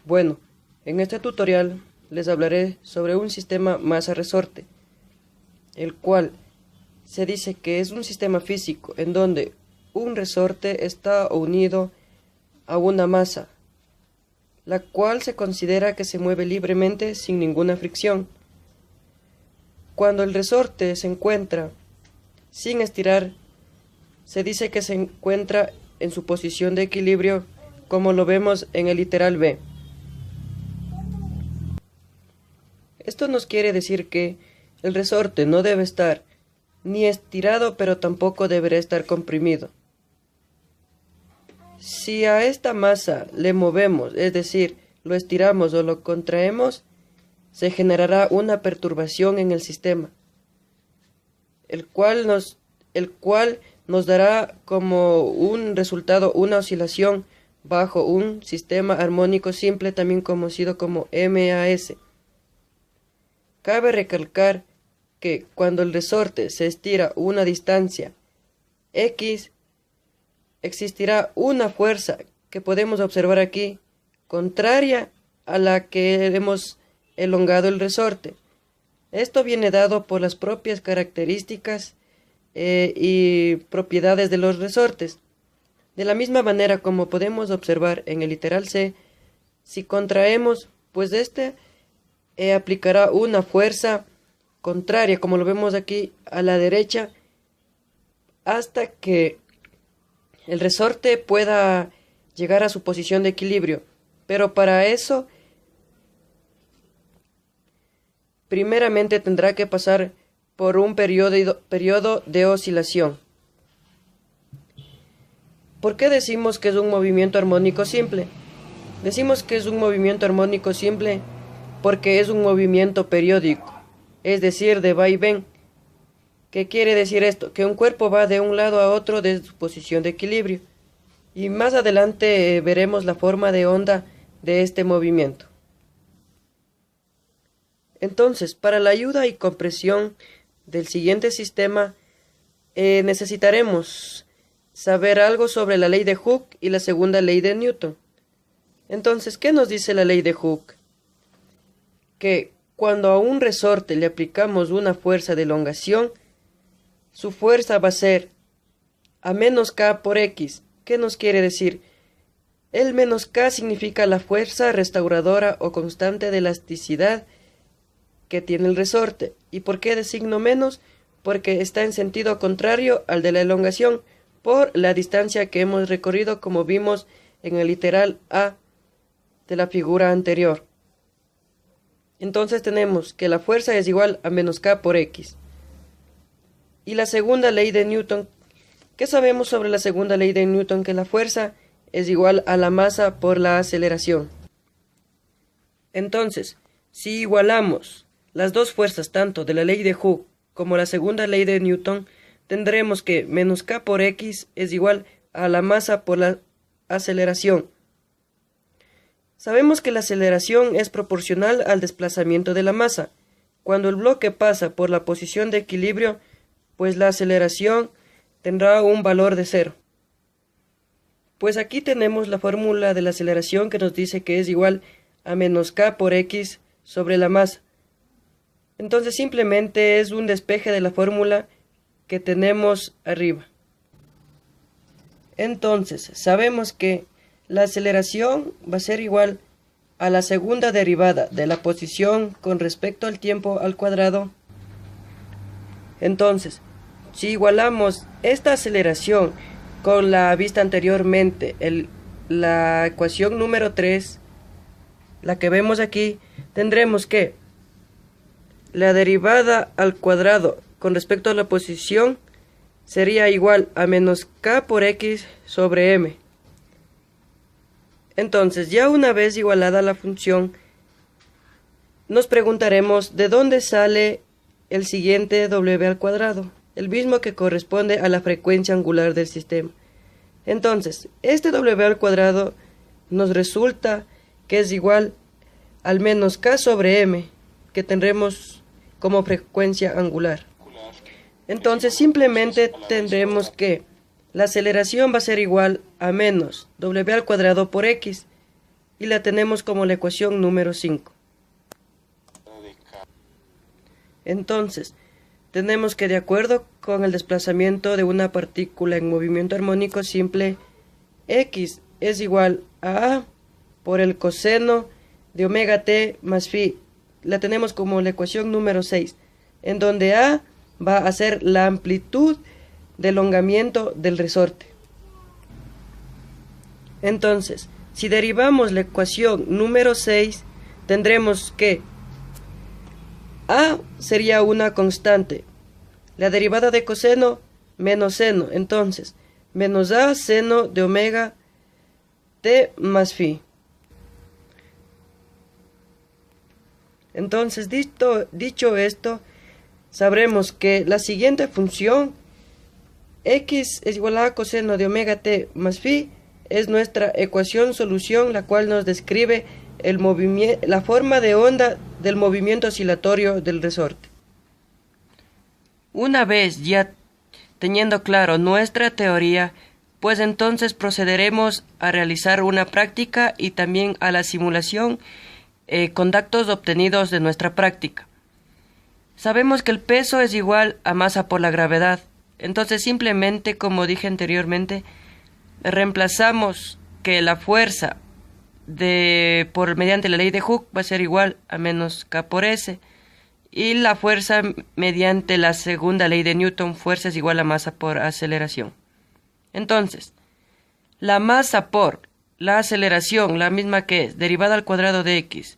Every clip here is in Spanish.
Bueno, en este tutorial les hablaré sobre un sistema masa-resorte, el cual se dice que es un sistema físico en donde un resorte está unido a una masa, la cual se considera que se mueve libremente sin ninguna fricción. Cuando el resorte se encuentra sin estirar, se dice que se encuentra en su posición de equilibrio, como lo vemos en el literal B. Esto nos quiere decir que el resorte no debe estar ni estirado, pero tampoco deberá estar comprimido. Si a esta masa le movemos, es decir, lo estiramos o lo contraemos, se generará una perturbación en el sistema, el cual nos dará como un resultado una oscilación bajo un sistema armónico simple, también conocido como MAS. Cabe recalcar que cuando el resorte se estira una distancia X, existirá una fuerza que podemos observar aquí, contraria a la que hemos elongado el resorte. Esto viene dado por las propias características y propiedades de los resortes. De la misma manera como podemos observar en el literal C, si contraemos, pues aplicará una fuerza contraria, como lo vemos aquí a la derecha, hasta que el resorte pueda llegar a su posición de equilibrio. Pero para eso, primeramente tendrá que pasar por un periodo de oscilación. ¿Por qué decimos que es un movimiento armónico simple? Decimos que es un movimiento armónico simple porque es un movimiento periódico, es decir, de va y ven. ¿Qué quiere decir esto? Que un cuerpo va de un lado a otro de su posición de equilibrio. Y más adelante veremos la forma de onda de este movimiento. Entonces, para la ayuda y compresión del siguiente sistema, necesitaremos saber algo sobre la ley de Hooke y la segunda ley de Newton. Entonces, ¿qué nos dice la ley de Hooke? Que cuando a un resorte le aplicamos una fuerza de elongación, su fuerza va a ser A menos K por X. ¿Qué nos quiere decir? El menos K significa la fuerza restauradora o constante de elasticidad que tiene el resorte. ¿Y por qué designo menos? Porque está en sentido contrario al de la elongación, por la distancia que hemos recorrido, como vimos en el literal A de la figura anterior. Entonces tenemos que la fuerza es igual a menos K por X. Y la segunda ley de Newton, ¿qué sabemos sobre la segunda ley de Newton? Que la fuerza es igual a la masa por la aceleración. Entonces, si igualamos las dos fuerzas, tanto de la ley de Hooke como la segunda ley de Newton, tendremos que menos K por X es igual a la masa por la aceleración. Sabemos que la aceleración es proporcional al desplazamiento de la masa. Cuando el bloque pasa por la posición de equilibrio, pues la aceleración tendrá un valor de 0. Pues aquí tenemos la fórmula de la aceleración que nos dice que es igual a menos K por X sobre la masa. Entonces simplemente es un despeje de la fórmula que tenemos arriba. Entonces sabemos que la aceleración va a ser igual a la segunda derivada de la posición con respecto al tiempo al cuadrado. Entonces, si igualamos esta aceleración con la vista anteriormente, la ecuación número 3, la que vemos aquí, tendremos que la derivada al cuadrado con respecto a la posición sería igual a menos K por X sobre M. Entonces, ya una vez igualada la función, nos preguntaremos de dónde sale el siguiente W al cuadrado, el mismo que corresponde a la frecuencia angular del sistema. Entonces, este W al cuadrado nos resulta que es igual al menos K sobre M, que tendremos como frecuencia angular. Entonces, simplemente tendremos que la aceleración va a ser igual a menos W al cuadrado por X. y la tenemos como la ecuación número 5. Entonces, tenemos que de acuerdo con el desplazamiento de una partícula en movimiento armónico simple, x es igual a por el coseno de omega t más phi. La tenemos como la ecuación número 6, en donde a va a ser la amplitud de elongamiento del resorte. Entonces, si derivamos la ecuación número 6, tendremos que a sería una constante. La derivada de coseno menos seno. Entonces, menos a seno de omega t más phi. Entonces, dicho esto, sabremos que la siguiente función, x es igual a coseno de omega t más phi, es nuestra ecuación solución, la cual nos describe la forma de onda del movimiento oscilatorio del resorte. Una vez ya teniendo claro nuestra teoría, pues entonces procederemos a realizar una práctica y también a la simulación con datos obtenidos de nuestra práctica. Sabemos que el peso es igual a masa por la gravedad, entonces simplemente, como dije anteriormente, reemplazamos que la fuerza mediante la ley de Hooke va a ser igual a menos K por S, y la fuerza mediante la segunda ley de Newton, fuerza es igual a masa por aceleración. Entonces, la masa por la aceleración, la misma que es derivada al cuadrado de x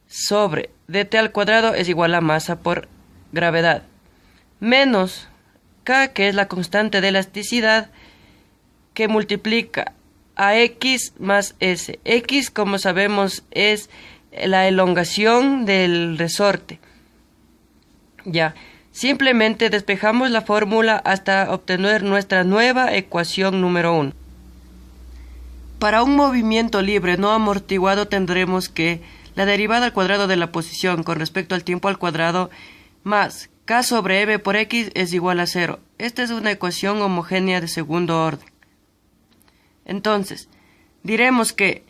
sobre dt al cuadrado, es igual a masa por gravedad, menos K, que es la constante de elasticidad, que multiplica a x más s. X, como sabemos, es la elongación del resorte. Ya, simplemente despejamos la fórmula hasta obtener nuestra nueva ecuación número 1. Para un movimiento libre no amortiguado tendremos que la derivada al cuadrado de la posición con respecto al tiempo al cuadrado más k sobre m por x es igual a 0. Esta es una ecuación homogénea de segundo orden. Entonces, diremos que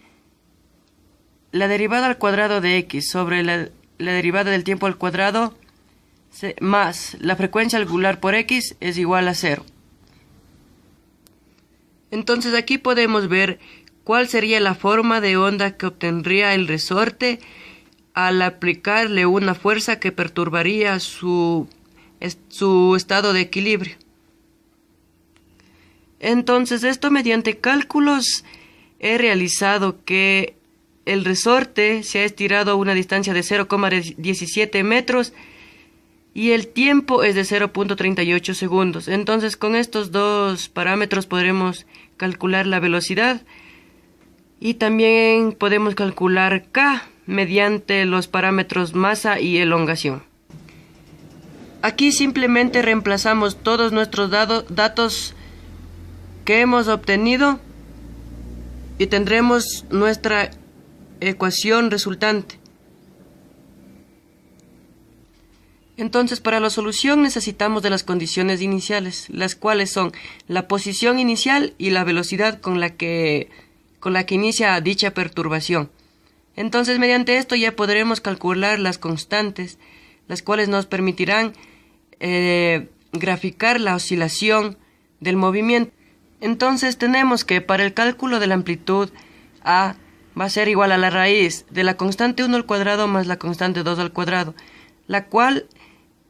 la derivada al cuadrado de x sobre la derivada del tiempo al cuadrado más la frecuencia angular por x es igual a 0. Entonces aquí podemos ver cuál sería la forma de onda que obtendría el resorte al aplicarle una fuerza que perturbaría su estado de equilibrio. Entonces, esto mediante cálculos he realizado que el resorte se ha estirado a una distancia de 0,17 metros y el tiempo es de 0,38 segundos. Entonces, con estos dos parámetros podremos calcular la velocidad y también podemos calcular K mediante los parámetros masa y elongación. Aquí simplemente reemplazamos todos nuestros datos que hemos obtenido y tendremos nuestra ecuación resultante. Entonces, para la solución necesitamos de las condiciones iniciales, las cuales son la posición inicial y la velocidad con la que inicia dicha perturbación. Entonces, mediante esto ya podremos calcular las constantes, las cuales nos permitirán graficar la oscilación del movimiento. Entonces tenemos que para el cálculo de la amplitud A va a ser igual a la raíz de la constante 1 al cuadrado más la constante 2 al cuadrado, la cual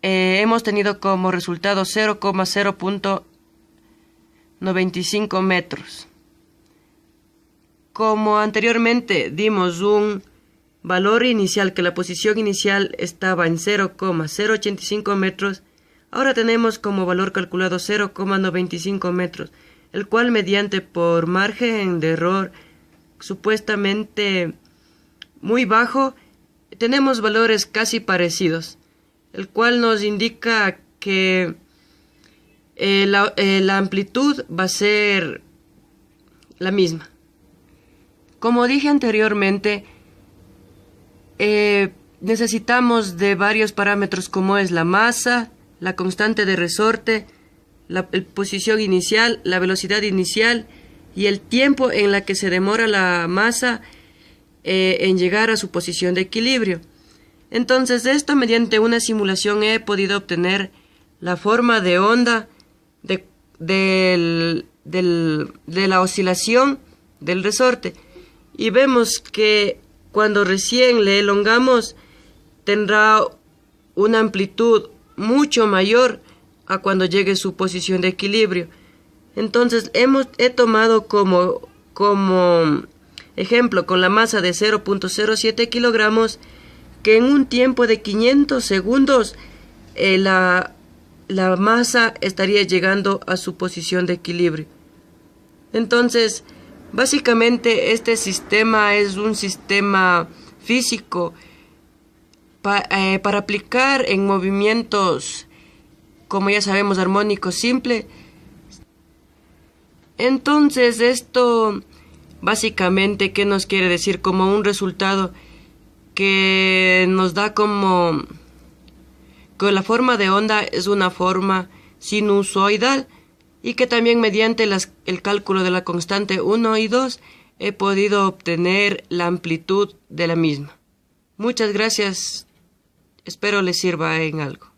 hemos tenido como resultado 0,095 metros. Como anteriormente dimos un valor inicial, que la posición inicial estaba en 0,085 metros, ahora tenemos como valor calculado 0,95 metros, el cual mediante por margen de error supuestamente muy bajo, tenemos valores casi parecidos, el cual nos indica que la amplitud va a ser la misma. Como dije anteriormente, necesitamos de varios parámetros como es la masa, la constante de resorte, la posición inicial, la velocidad inicial y el tiempo en la que se demora la masa en llegar a su posición de equilibrio. Entonces, esto mediante una simulación he podido obtener la forma de onda de la oscilación del resorte. Y vemos que cuando recién le elongamos, tendrá una amplitud mucho mayor a cuando llegue a su posición de equilibrio. Entonces, he tomado como ejemplo con la masa de 0.07 kilogramos, que en un tiempo de 500 segundos la masa estaría llegando a su posición de equilibrio. Entonces, básicamente este sistema es un sistema físico para aplicar en movimientos, como ya sabemos, armónicos simples. Entonces, esto básicamente, ¿qué nos quiere decir? Como un resultado que nos da como que la forma de onda es una forma sinusoidal, y que también mediante el cálculo de la constante 1 y 2 he podido obtener la amplitud de la misma. Muchas gracias, espero les sirva en algo.